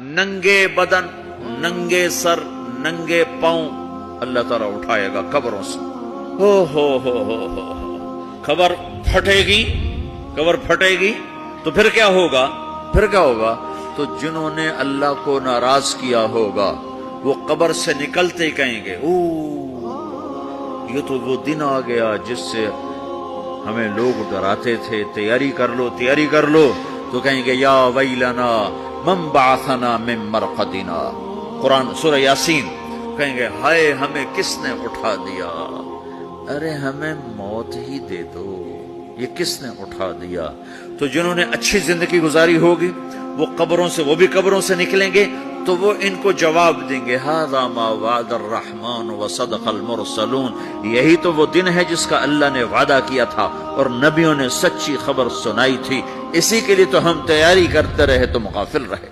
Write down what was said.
ننگے بدن، ننگے سر، ننگے پاؤں اللہ تعالیٰ اٹھائے گا قبروں سے. ہو قبر پھٹے گی، قبر پھٹے گی تو پھر کیا ہوگا؟ پھر کیا ہوگا؟ تو جنہوں نے اللہ کو ناراض کیا ہوگا وہ قبر سے نکلتے ہی کہیں گے یہ تو وہ دن آ گیا جس سے ہمیں لوگ ڈراتے تھے، تیاری کر لو تیاری کر لو. تو کہیں گے یا ویلنا من بعثنا من مرقدنا، قرآن سورہ یاسین. کہیں گے ہائے ہمیں کس نے اٹھا دیا. ارے ہمیں موت ہی دے دو، یہ کس نے اٹھا دیا؟ تو جنہوں نے اچھی زندگی گزاری ہوگی وہ قبروں سے، وہ بھی قبروں سے نکلیں گے تو وہ ان کو جواب دیں گے ھذا ما وعد الرحمن وصدق المرسلون. یہی تو وہ دن ہے جس کا اللہ نے وعدہ کیا تھا اور نبیوں نے سچی خبر سنائی تھی، اسی کے لیے تو ہم تیاری کرتے رہے، تم غافل رہے.